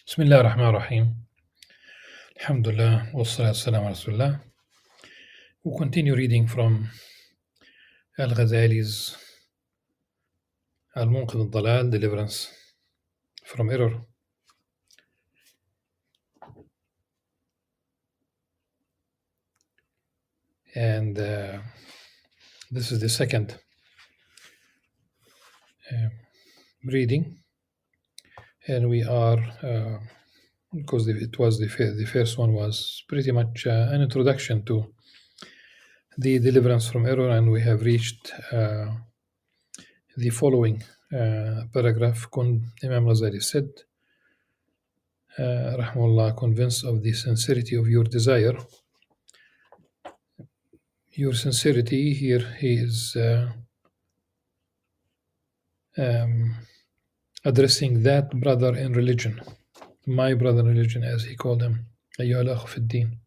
بسم الله الرحمن الرحيم. Alhamdulillah, wassalatu wassalamu ala Rasulullah. We'll continue reading from Al-Ghazali's Al-Munqidh al-Dalal, Deliverance from Error. And this is the second reading. And we are, because it was the first one was pretty much an introduction to the deliverance from error, and we have reached the following paragraph. Imam Al-Ghazali said, Rahmullah, convinced of the sincerity of your desire. Your sincerity here, he is addressing that brother in religion, my brother in religion, as he called him, أيها الأخ في الدين.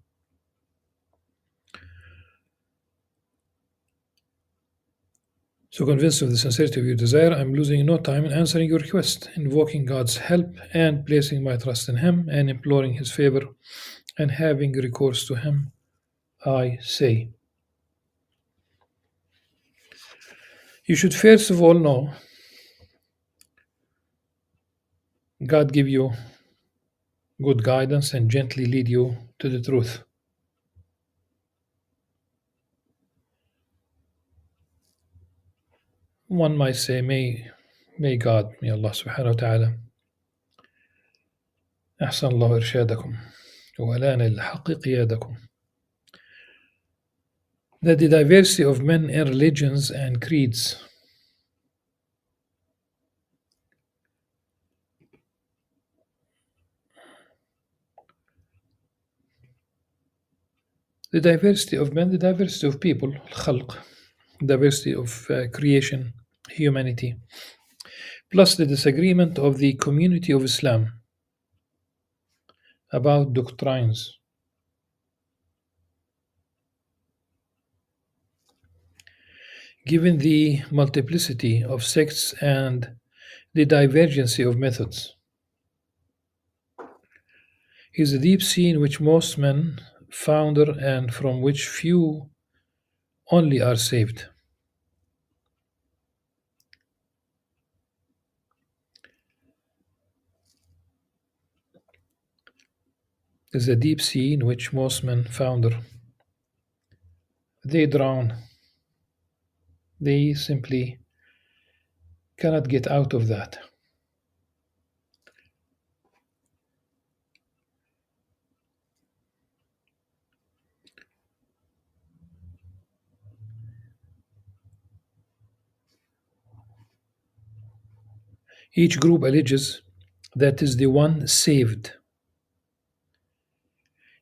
So convinced of the sincerity of your desire, I'm losing no time in answering your request, invoking God's help and placing my trust in Him and imploring His favor and having recourse to Him. I say, you should first of all know God give you good guidance and gently lead you to the truth. One might say, may God, may Allah subhanahu wa ta'ala أحسن الله إرشادكم وألان الحق قيادكم. That the diversity of men and religions and creeds the diversity of men, the diversity of people, الخلق, diversity of creation, humanity, plus the disagreement of the community of Islam about doctrines. Given the multiplicity of sects and the divergency of methods, is a deep sea in which most men founder and from which few only are saved. Is a deep sea in which most men founder. They drown. They simply cannot get out of that. Each group alleges that is the one saved,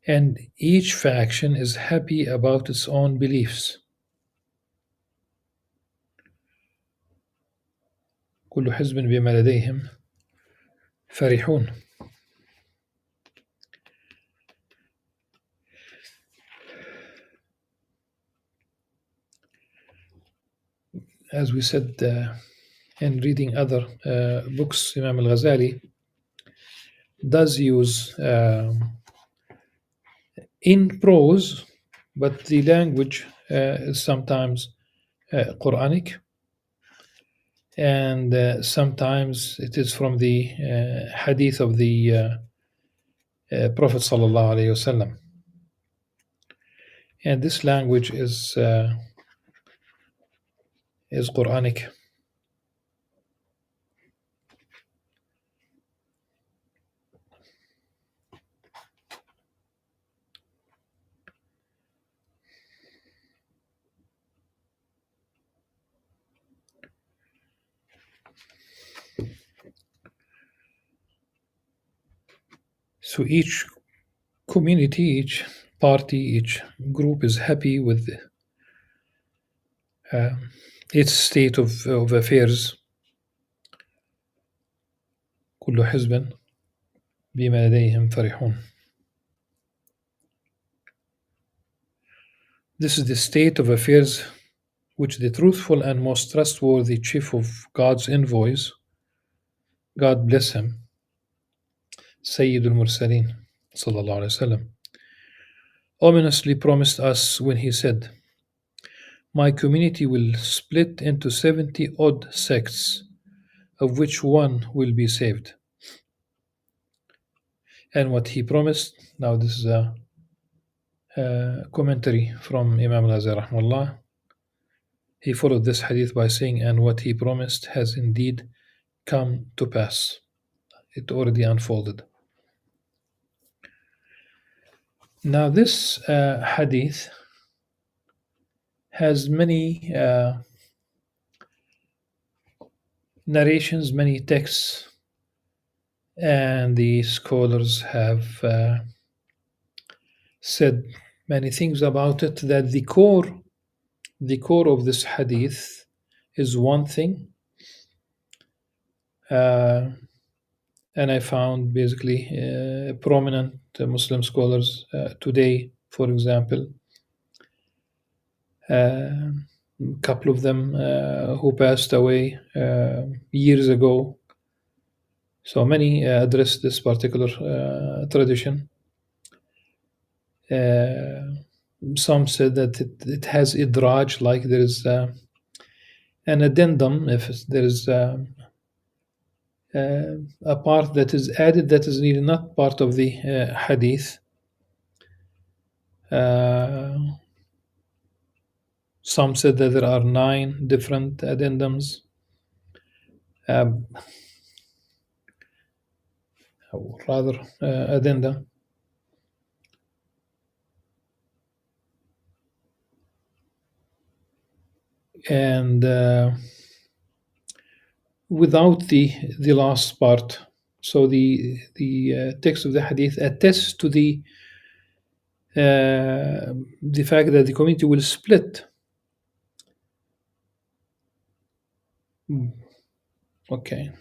and each faction is happy about its own beliefs. كل حزب بما لديهم فرحون. As we said in reading other books, Imam Al-Ghazali does use in prose, but the language is sometimes Quranic, and sometimes it is from the hadith of the Prophet sallallahu alaihi wasallam. And this language is Quranic. So each community, each party, each group is happy with its state of affairs. كل حزب بما لديهم فرحون. This is the state of affairs which the truthful and most trustworthy chief of God's envoys, God bless him, Sayyidul Mursaleen sallallahu alaihi wasallam, ominously promised us when he said, "My community will split into 70 odd sects, of which one will be saved." And what he promised, now this is a commentary from Imam Al-Ghazali rahimahullah. He followed this hadith by saying, and what he promised has indeed come to pass. It already unfolded. Now this hadith has many narrations, many texts, and the scholars have said many things about it, that the core of this hadith is one thing, and I found basically prominent Muslim scholars today, for example, a couple of them who passed away years ago. So many addressed this particular tradition. Some said that it has idraj, like there is an addendum, if there is a part that is added that is really not part of the hadith. Some said that there are 9 different addendums, or rather addenda. And without the last part, so the text of the hadith attests to the fact that the community will split. Okay.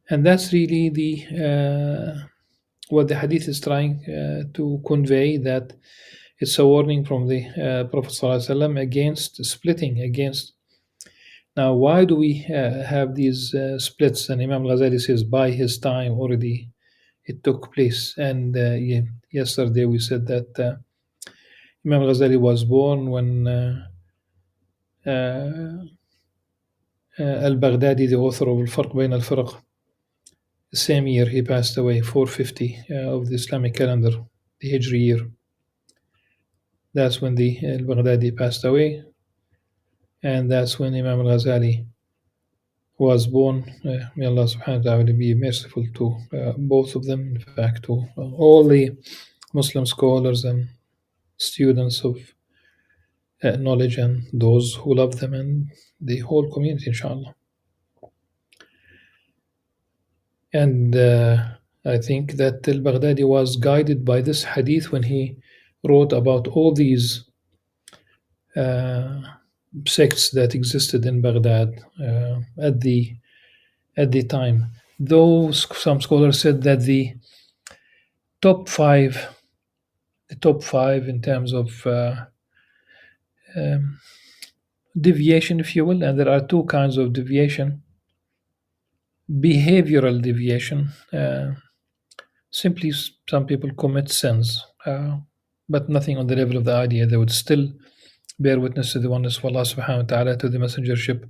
And that's really the what the hadith is trying to convey, that it's a warning from the Prophet ﷺ against splitting, against. Now, why do we have these splits? And Imam Ghazali says by his time already it took place. And yesterday we said that Imam Ghazali was born when Al-Baghdadi, the author of Al-Farq Bayn Al-Firq, the same year he passed away, 450 of the Islamic calendar, the Hijri year. That's when the Al-Baghdadi passed away, and that's when Imam Al-Ghazali was born. May Allah subhanahu wa ta'ala be merciful to both of them, in fact, to all the Muslim scholars and students of knowledge, and those who love them, and the whole community, inshallah. And I think that Al-Baghdadi was guided by this hadith when he wrote about all these sects that existed in Baghdad at the time. Though some scholars said that the top five in terms of deviation, if you will, and there are 2 kinds of deviation. Behavioral deviation, simply some people commit sins, but nothing on the level of the idea. They would still bear witness to the oneness of Allah subhanahu wa ta'ala, to the messengership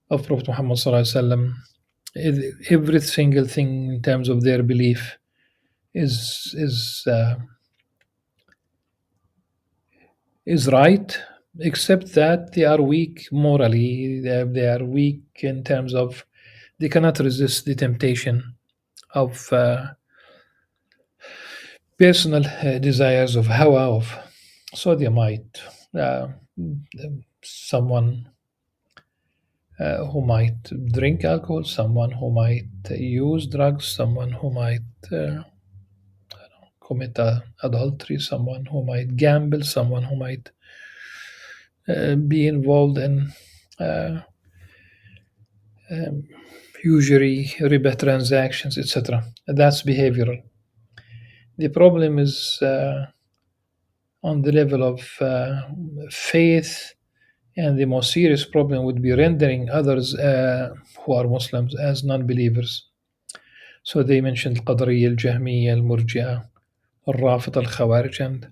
of Prophet Muhammad sallallahu alaihi wasallam. Every single thing in terms of their belief is right, except that they are weak morally. They are weak in terms of they cannot resist the temptation of personal desires, of hawa, so they might someone who might drink alcohol, someone who might use drugs, someone who might commit adultery, someone who might gamble, someone who might be involved in usury, riba transactions, etc. That's behavioral. The problem is on the level of faith And the most serious problem would be rendering others who are Muslims as non-believers. So they mentioned Al-Qadariyya, Al-Jahmiyya, Al-Murji'ah, Al-Rafid, Al-Khawarij, and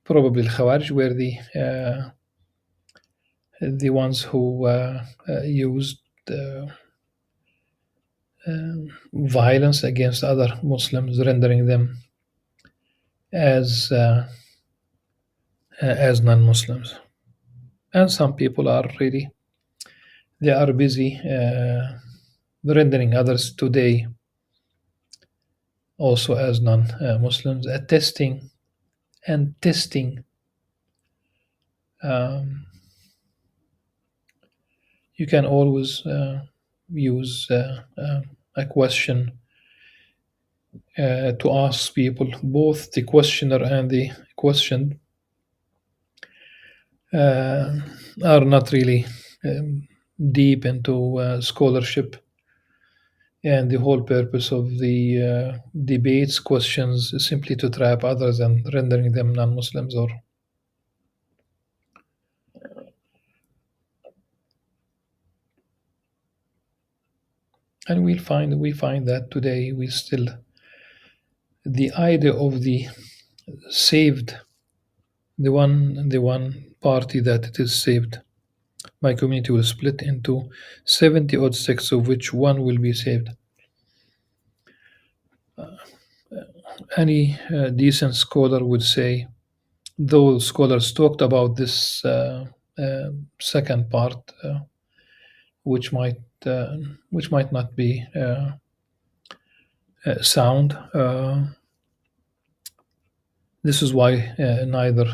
probably Al-Khawarij were the ones who used violence against other Muslims, rendering them as non-Muslims. And some people are really they are busy rendering others today also as non-Muslims, attesting and testing. You can always use a question to ask people, both the questioner and the questioned are not really deep into scholarship, and the whole purpose of the debates, questions, is simply to trap others and rendering them non-Muslims. Or and we find that today we still the idea of the saved, the one party that it is saved. My community will split into 70 odd sects, of which one will be saved. Any decent scholar would say, those scholars talked about this second part, which might which might not be sound. This is why neither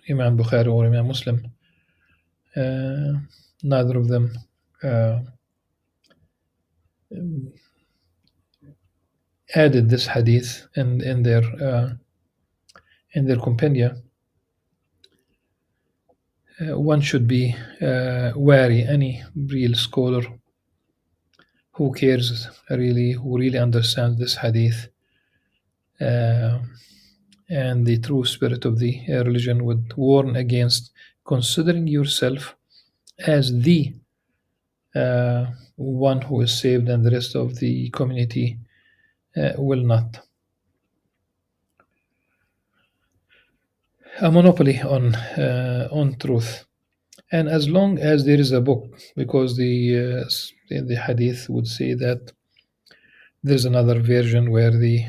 Imam Bukhari or Imam Muslim, neither of them added this hadith in their compendia. One should be wary. Any real scholar who cares really, who really understands this hadith and the true spirit of the religion, would warn against considering yourself as the one who is saved and the rest of the community will not. A monopoly on truth. And as long as there is a book, because the hadith would say that there's another version where the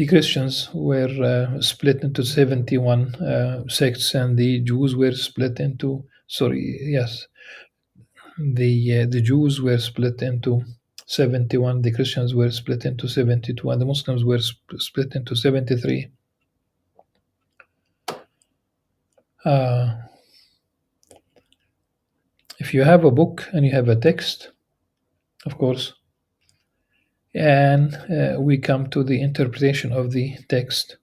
Christians were split into 71 sects, and the Jews were split into the Jews were split into 71, the Christians were split into 72, and the Muslims were split into 73. If you have a book and you have a text, of course, and we come to the interpretation of the text,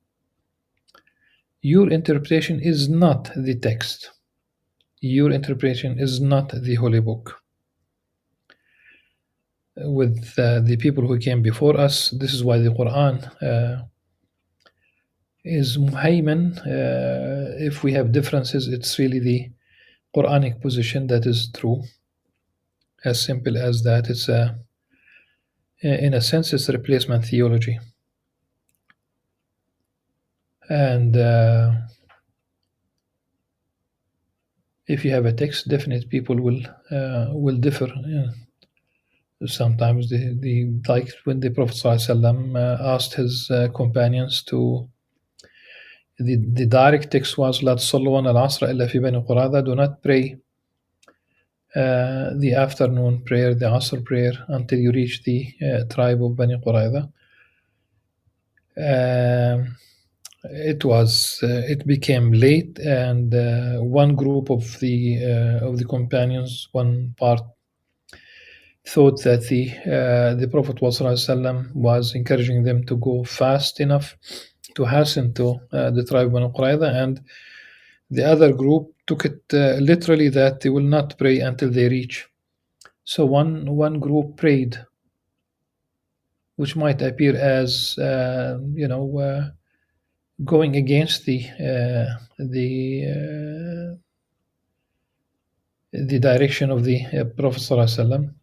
your interpretation is not the text. Your interpretation is not the holy book. With the people who came before us, this is why the Quran is muhayman. If we have differences, it's really the Quranic position that is true. As simple as that. It's in a sense, it's a replacement theology. And if you have a text, definite people will differ. Sometimes like when the Prophet ﷺ asked his companions to, the direct text was لا تصلوا العصر إلا في بني قريظة, do not pray the afternoon prayer, the Asr prayer, until you reach the tribe of Bani Qurayza. It became late, and one group of the companions, one part, thought that the Prophet ﷺ was encouraging them to go fast enough to hasten to the tribe of Bani Qurayza, and the other group took it literally that they will not pray until they reach. So one group prayed which might appear as going against the direction of the Prophet Sallallahu Alaihi Wasallam,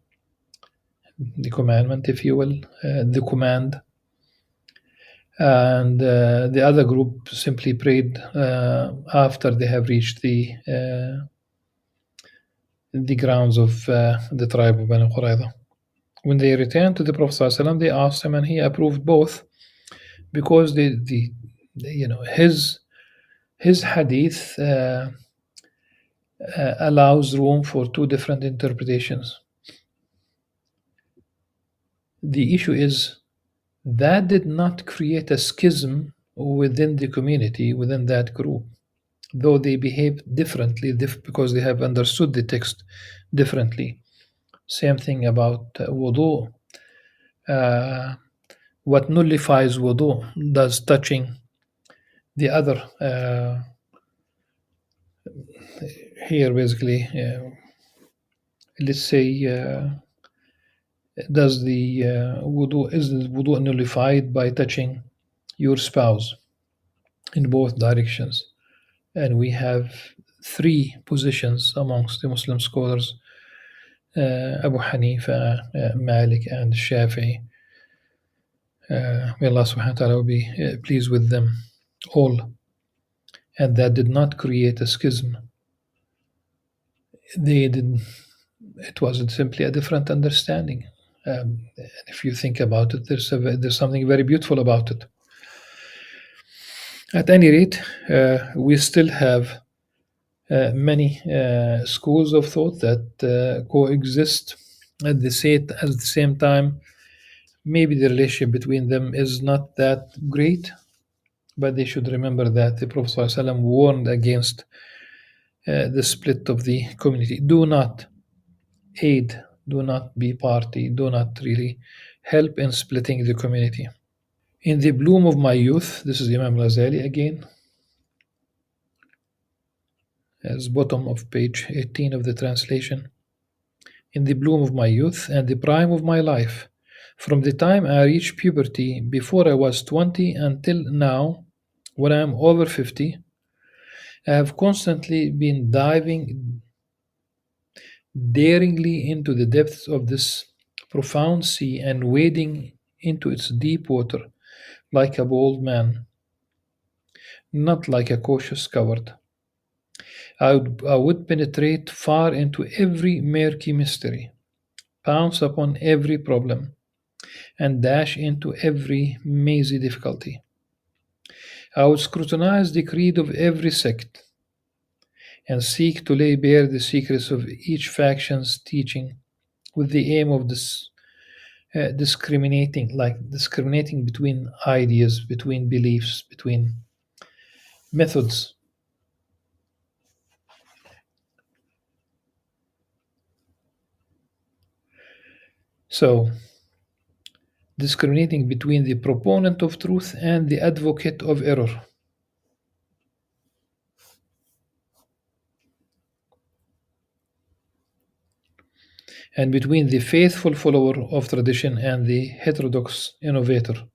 the commandment, if you will, the command. And the other group simply prayed after they have reached the grounds of the tribe of Banu Qurayza. When they returned to the Prophet Sallallahu Alaihi Wasallam, they asked him, and he approved both, because his hadith allows room for two different interpretations. The issue is that did not create a schism within the community, within that group, though they behaved differently because they have understood the text differently. Same thing about wudu. What nullifies wudu does touching the other. Here, basically, let's say, does the is the wudu nullified by touching your spouse in both directions? And we have three positions amongst the Muslim scholars: Abu Hanifa, Malik, and Shafi'i. May Allah subhanahu wa ta'ala be pleased with them all. And that did not create a schism. It was simply a different understanding. If you think about it, there's something very beautiful about it. At any rate, we still have many schools of thought that coexist at the same time. Maybe the relationship between them is not that great, but they should remember that the Prophet ﷺ warned against the split of the community. Do not aid, do not be party, do not really help in splitting the community. In the bloom of my youth, this is Imam Al-Ghazali again, as bottom of page 18 of the translation. In the bloom of my youth and the prime of my life, from the time I reached puberty, before I was 20 until now, when I am over 50, I have constantly been diving daringly into the depths of this profound sea and wading into its deep water like a bold man, not like a cautious coward. I would penetrate far into every murky mystery, pounce upon every problem, and dash into every mazy difficulty. I would scrutinize the creed of every sect and seek to lay bare the secrets of each faction's teaching with the aim of discriminating between ideas, between beliefs, between methods. So, discriminating between the proponent of truth and the advocate of error. And between the faithful follower of tradition and the heterodox innovator.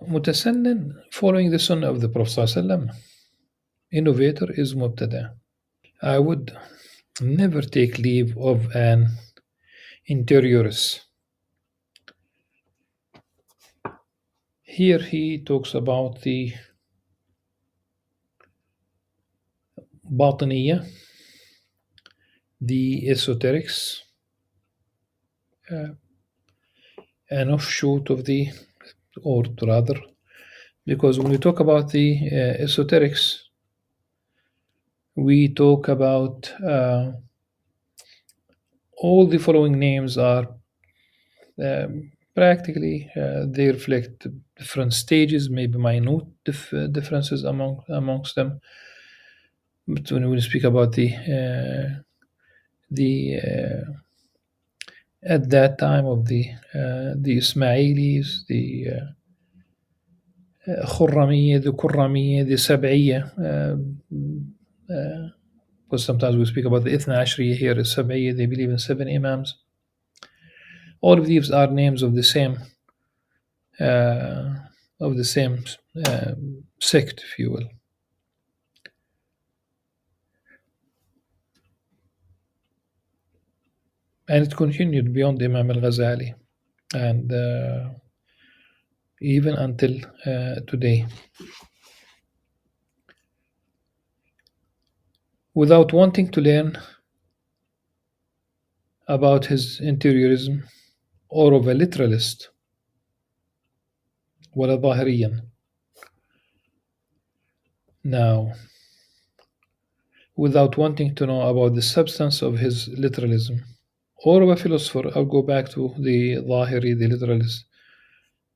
Mutasannin, following the sunnah of the Prophet ﷺ. Innovator is mubtada. I would never take leave of an interiorist. Here he talks about the Batiniya, the esoterics, an offshoot of the, or rather, because when we talk about the esoterics, we talk about all the following names are practically they reflect different stages, maybe minute differences amongst them. But when we speak about the at that time of the Ismailis, the Khurramiyya, the Kurramiyya, the Sab'iyya, because sometimes we speak about the Ithna Ashriya here, Sab'iyya, they believe in 7 Imams. All of these are names of the same uh, uh, sect, if you will. And it continued beyond Imam Al-Ghazali and even until today. Without wanting to learn about his interiorism or of a literalist, ولا ظاهريا. Now, without wanting to know about the substance of his literalism or of a philosopher, I'll go back to the Zahiri, the literalist,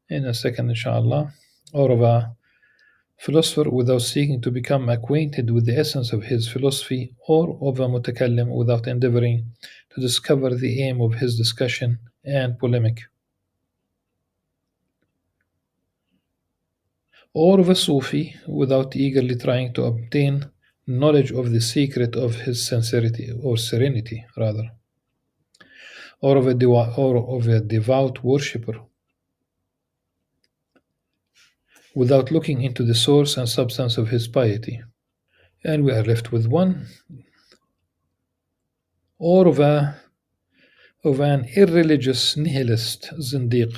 in a second, inshallah, or of a philosopher without seeking to become acquainted with the essence of his philosophy, or of a mutakallim without endeavoring to discover the aim of his discussion and polemic, or of a Sufi without eagerly trying to obtain knowledge of the secret of his sincerity or serenity, rather, or of a devout worshipper without looking into the source and substance of his piety. And we are left with one, or of an irreligious nihilist zindiq,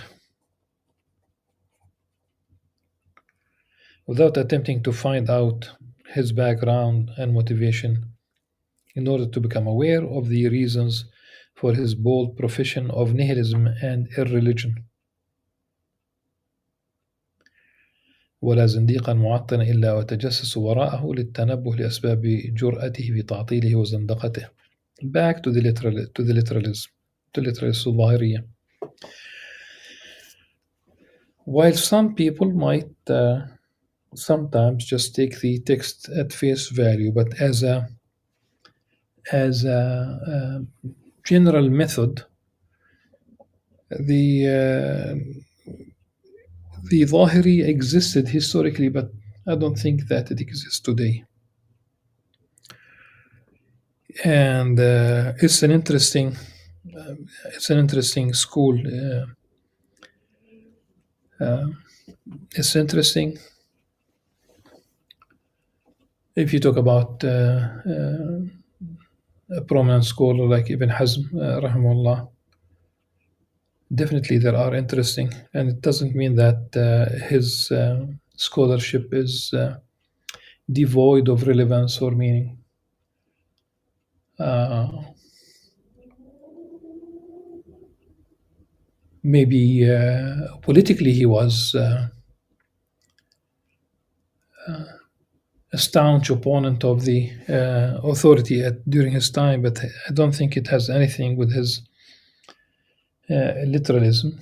without attempting to find out his background and motivation in order to become aware of the reasons for his bold profession of nihilism and irreligion. ولا زنديقا معطلا إلا وتجسس وراءه للتنبه لأسباب جرأته بتعطيله وزندقته. Back to the literalism, to literalism الظاهرية. While some people might sometimes just take the text at face value, but as a general method, the Zahiri existed historically, but I don't think that it exists today. And it's an interesting school. It's interesting if you talk about a prominent scholar like Ibn Hazm, rahimahullah. Definitely, there are interesting, and it doesn't mean that his scholarship is devoid of relevance or meaning. Maybe politically he was a staunch opponent of the authority during his time, but I don't think it has anything with his literalism.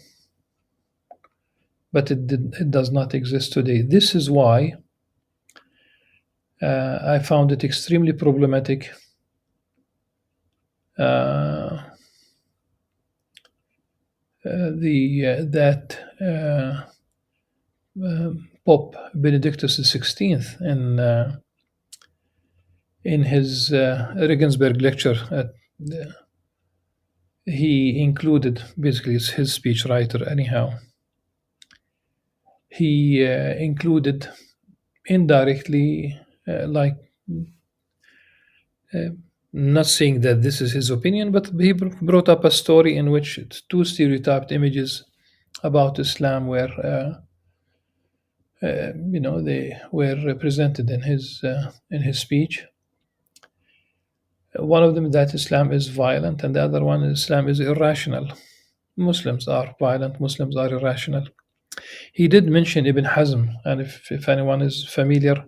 But it does not exist today. This is why I found it extremely problematic that Pope Benedictus XVI in his Regensburg lecture, he included, basically it's his speechwriter anyhow, he included indirectly, not saying that this is his opinion, but he brought up a story in which two stereotyped images about Islam were they were represented in his speech. One of them, that Islam is violent, and the other one, Islam is irrational. Muslims are violent, Muslims are irrational. He did mention Ibn Hazm, and if anyone is familiar,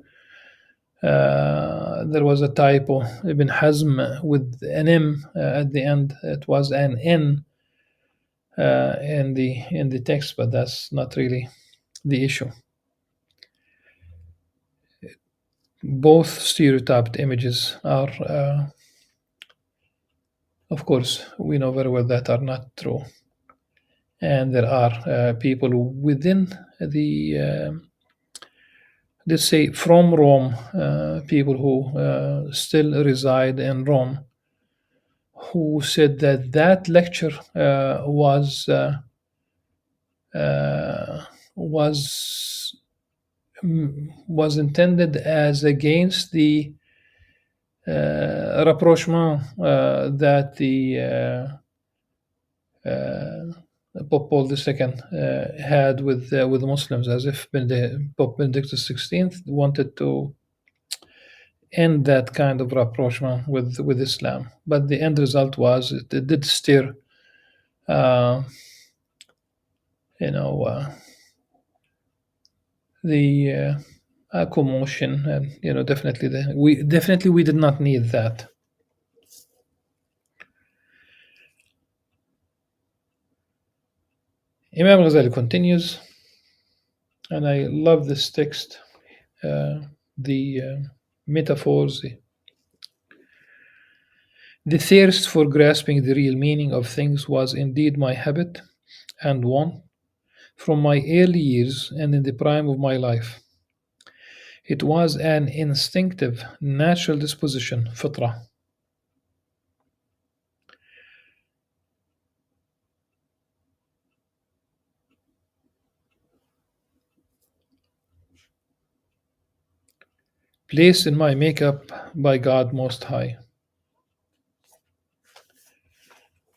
there was a typo, Ibn Hazm with an M at the end. It was an N in the text, but that's not really the issue. Both stereotyped images are, of course, we know very well that are not true. And there are people within the let's say, from Rome, people who still reside in Rome, who said that that lecture uh, was was intended as against the rapprochement that the Pope Paul II had with Muslims, as if Pope Benedictus XVI wanted to end that kind of rapprochement with Islam. But the end result was it did stir, uh, you know, the commotion, and definitely we did not need that. Imam Ghazali continues, and I love this text. The metaphors, the thirst for grasping the real meaning of things was indeed my habit and want from my early years and in the prime of my life. It was an instinctive, natural disposition, fitra. Placed in my makeup by God Most High.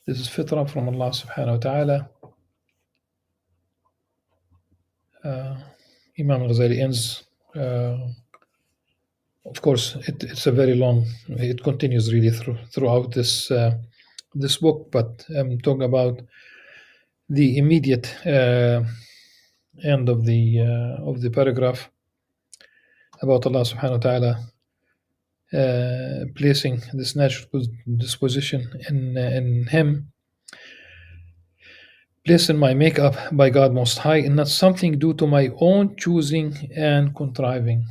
This is fitra from Allah subhanahu wa ta'ala. Imam Ghazali ends, of course, it's a very long, it continues really throughout this book, but I'm talking about the immediate end of the paragraph about Allah subhanahu wa ta'ala placing this natural disposition in him, placed in my makeup by God Most High, and not something due to my own choosing and contriving.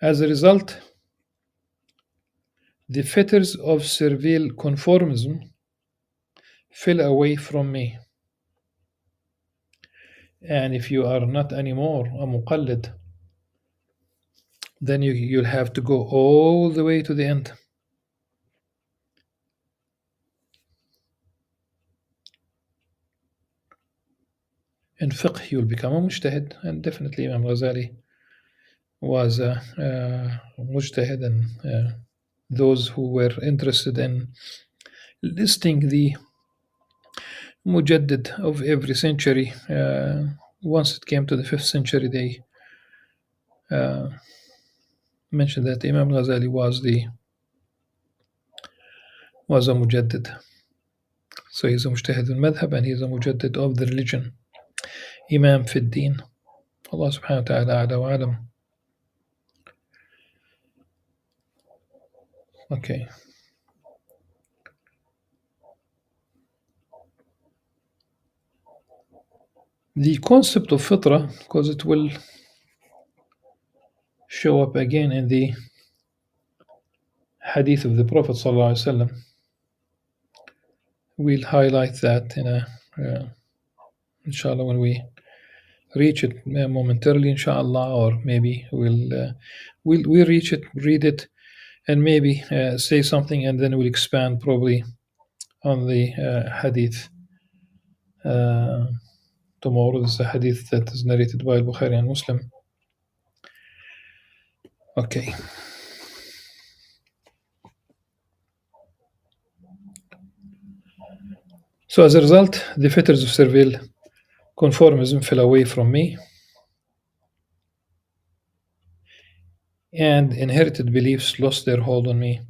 As a result, the fetters of servile conformism fell away from me. And if you are not anymore a muqallid, then you'll have to go all the way to the end. In fiqh, you'll become a mujtahid, and definitely Imam Ghazali was a mujtahid, and those who were interested in listing the mujaddid of every century, once it came to the 5th century, they mentioned that Imam Ghazali was a mujaddid. So he's a mujtahid al-madhab, and he's a mujaddid of the religion. Imam fi din. Allah subhanahu wa ta'ala a'la wa alam. Okay. The concept of fitra, because it will show up again in the hadith of the Prophet sallallahu alaihi wasallam. We'll highlight that inshallah, when we reach it momentarily, inshallah, or maybe we'll reach it, read it, and maybe say something, and then we'll expand probably on the hadith tomorrow. This is a hadith that is narrated by Bukhari and Muslim. Okay. So as a result, the fetters of servile conformism fell away from me, and inherited beliefs lost their hold on me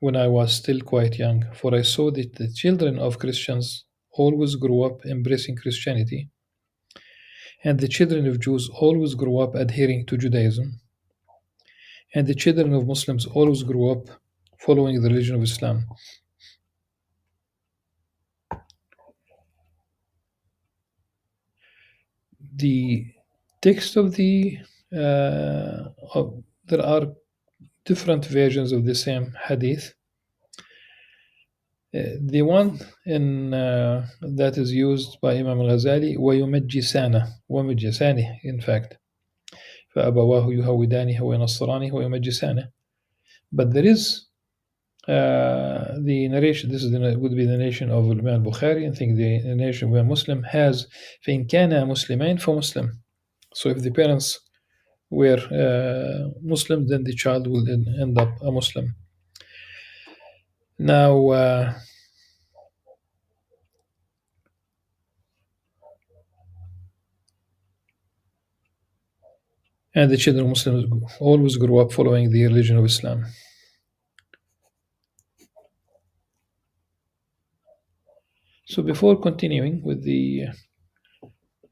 when I was still quite young, for I saw that the children of Christians always grew up embracing Christianity, and the children of Jews always grew up adhering to Judaism, and the children of Muslims always grew up following the religion of Islam. The text of there are different versions of the same hadith. The one in that is used by Imam Al-Ghazali ويمجسانه in fact فأبواه يهودانه وينصرانه ويمجسانه. But there is the narration. This is would be the narration of Imam Bukhari. I think the narration of Imam Muslim has فإن كان مسلمين فمسلم. So if the parents were Muslim, then the child will end up a Muslim. Now, and the children of Muslims always grew up following the religion of Islam. So before continuing with the,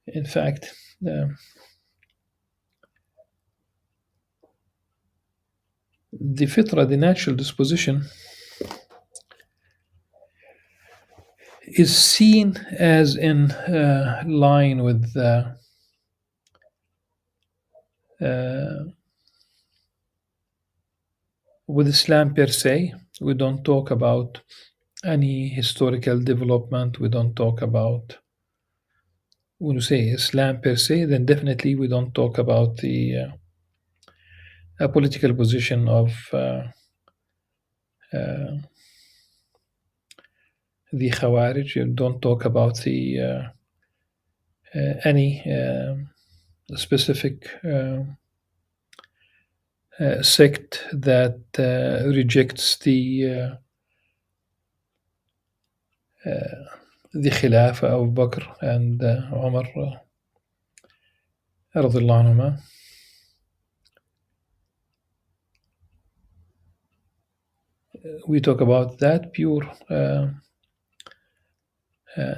in fact, the fitra, the natural disposition, is seen as in line with Islam per se. We don't talk about any historical development. We don't talk about, when you say Islam per se, then definitely we don't talk about the a political position of the Khawarij. You don't talk about the any specific sect that rejects the Khilafah of Bakr and Umar radiallahu anhuma. We talk about that pure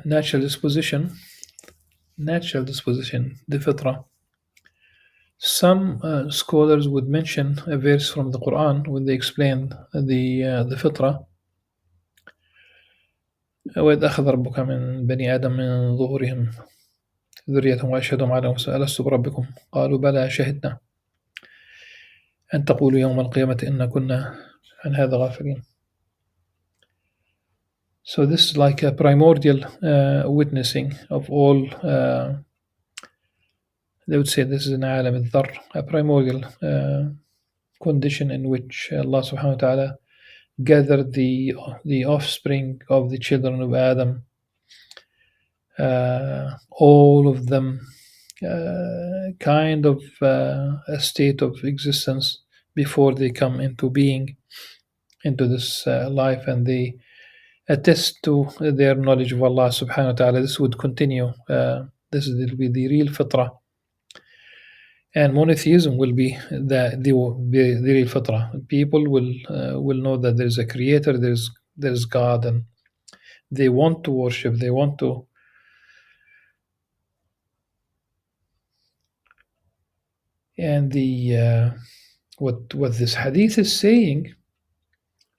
natural disposition, the fitra. Some scholars would mention a verse from the Quran when they explain the fitra. وإذ أخذ ربك من بني آدم من ظهورهم ذريتهم وأشهدهم على أنفسهم ألست بربكم قالوا بلى شهدنا أن تقولوا يوم القيامة إنا كنا عن هذا غافلين. So this is like a primordial witnessing of all. They would say this is an alam al-dhar, a primordial condition in which Allah subhanahu wa ta'ala gathered the offspring of the children of Adam, all of them kind of a state of existence before they come into being, into this life, and they attest to their knowledge of Allah subhanahu wa ta'ala. This would continue. This will be the real fitrah. And monotheism will be the real fitrah. People will know that there is a creator, there is God, and they want to worship, they want to. And the what this hadith is saying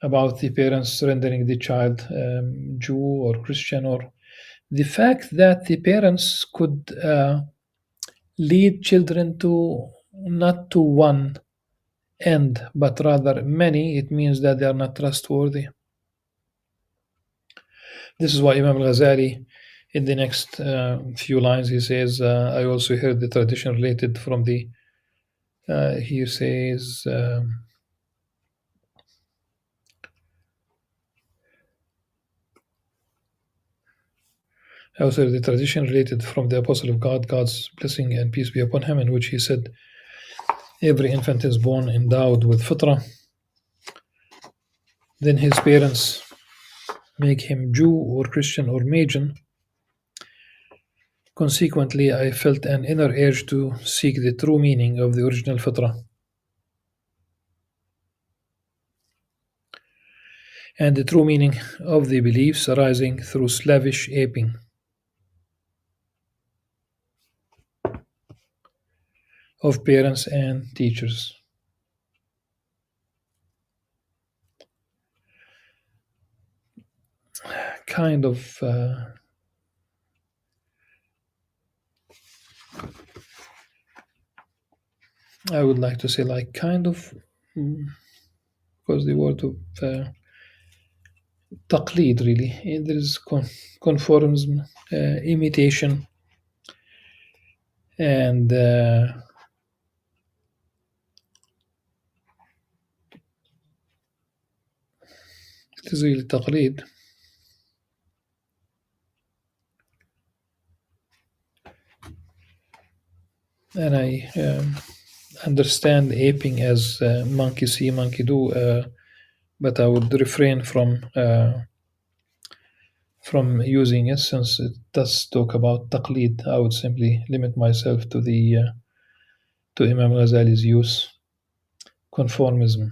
about the parents rendering the child Jew or Christian, or the fact that the parents could lead children to not to one end but rather many, it means that they are not trustworthy. This is why Imam Al-Ghazali, in the next few lines, he says, I also heard the tradition related from the he says also the tradition related from the Apostle of God, God's blessing and peace be upon him, in which he said, every infant is born endowed with fitrah. Then his parents make him Jew or Christian or Magian. Consequently, I felt an inner urge to seek the true meaning of the original fitrah. And the true meaning of the beliefs arising through slavish aping of parents and teachers. Kind of I would like to say like kind of because the word of taqlid, really. There is conformism, imitation, and it is really taqlid. And I understand aping as monkey see, monkey do, but I would refrain from using it since it does talk about taqlid. I would simply limit myself to the to Imam Ghazali's use, conformism,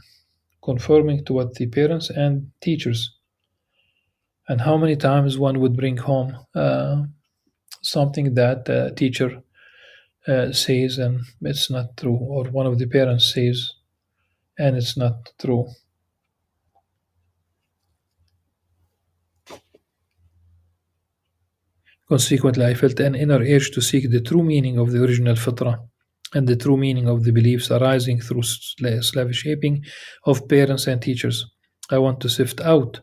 conforming to what the parents and teachers. And how many times one would bring home something that a teacher says and it's not true, or one of the parents says and it's not true. Consequently, I felt an inner urge to seek the true meaning of the original fitrah and the true meaning of the beliefs arising through slavish shaping of parents and teachers. I want to sift out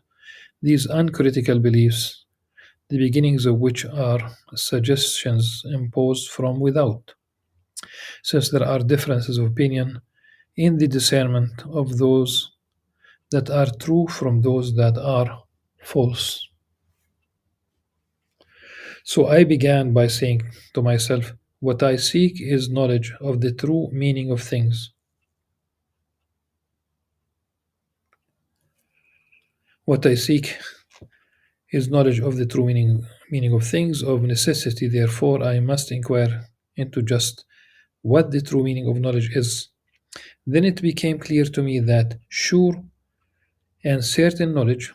these uncritical beliefs, the beginnings of which are suggestions imposed from without, since there are differences of opinion in the discernment of those that are true from those that are false. So I began by saying to myself, what I seek is knowledge of the true meaning of things. What I seek is knowledge of the true meaning of things. Of necessity, therefore, I must inquire into just what the true meaning of knowledge is. Then it became clear to me that sure and certain knowledge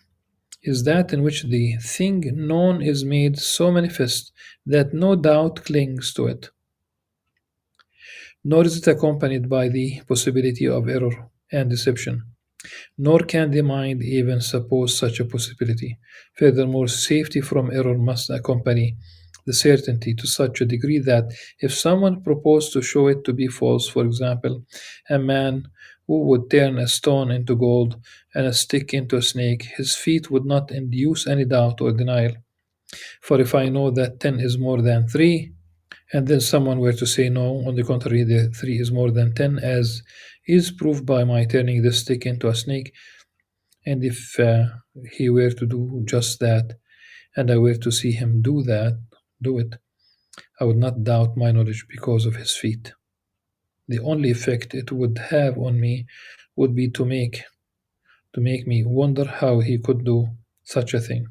is that in which the thing known is made so manifest that no doubt clings to it, nor is it accompanied by the possibility of error and deception, nor can the mind even suppose such a possibility. Furthermore, safety from error must accompany the certainty to such a degree that if someone proposed to show it to be false, for example, a man who would turn a stone into gold and a stick into a snake, his feat would not induce any doubt or denial. For if I know that 10 is more than 3, and then someone were to say no, on the contrary, the 3 is more than 10, as is proved by my turning the stick into a snake, and if he were to do just that, and I were to see him do it, I would not doubt my knowledge because of his feat. The only effect it would have on me would be to make me wonder how he could do such a thing.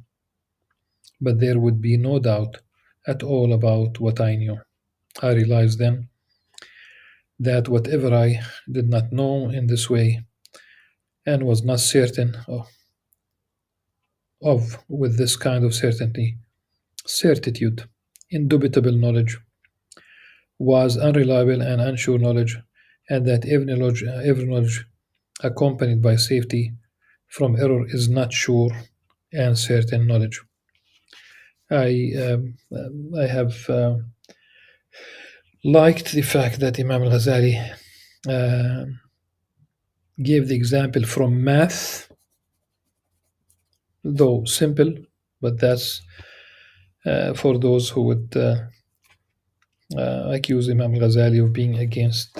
But there would be no doubt at all about what I knew. I realized then that whatever I did not know in this way and was not certain of with this kind of certitude, indubitable knowledge, was unreliable and unsure knowledge, and that every knowledge accompanied by safety from error is not sure and certain knowledge. I have liked the fact that Imam Al-Ghazali uh, gave the example from math, though simple, but that's for those who would accuse Imam Ghazali of being against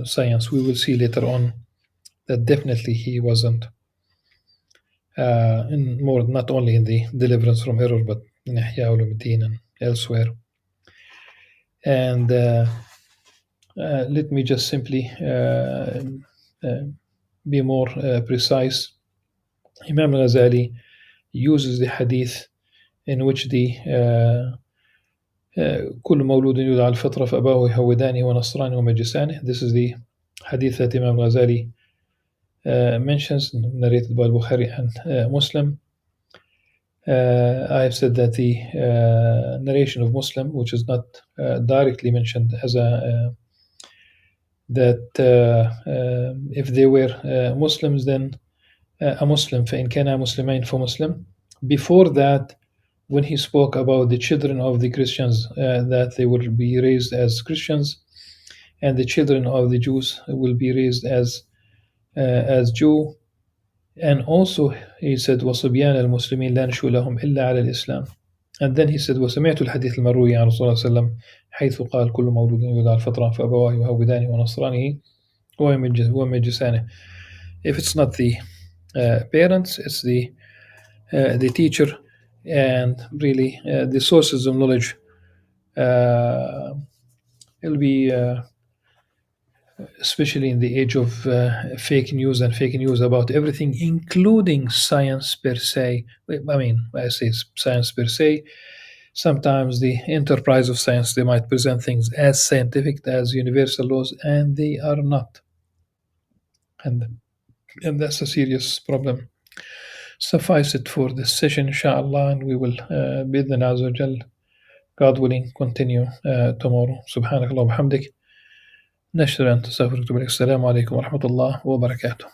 science. We will see later on that definitely he wasn't, not only in the Deliverance from Error, but in Ihya Ulumuddin and elsewhere. And let me just simply be more precise. Imam Ghazali uses the hadith in which the كل مولود يولد على الفطرة فأباه يهودانه ونصرانه ومجسانه. This is the hadith that Imam Ghazali mentions, narrated by Bukhari and Muslim. I have said that the narration of Muslim, which is not directly mentioned as that if they were Muslims, then a Muslim, فإن كانا مسلمين فمسلم. Before that, when he spoke about the children of the Christians, that they will be raised as Christians, and the children of the Jews will be raised as Jew, And also he said وصبيان المسلمين لا نشأ لهم إلا على الإسلام. And then he said وسمعت الحديث المروي عن رسول الله صلى الله عليه وسلم حيث قال كل مولود يولد على الفطرة فأبواه يهودانه ونصرانه ويمجسانه. If it's not the parents, it's the teacher, and really the sources of knowledge. It'll be especially in the age of fake news and fake news about everything, including science per se. I mean, I say science per se. Sometimes the enterprise of science, they might present things as scientific as universal laws, and they are not. And, and that's a serious problem. Suffice it for this session, inshallah, and we will, بإذن الله عز وجل, God willing, continue tomorrow. سبحانك اللهم وبحمدك نشهد أن تستغفرك وأتوب إليك. السلام عليكم ورحمة الله وبركاته.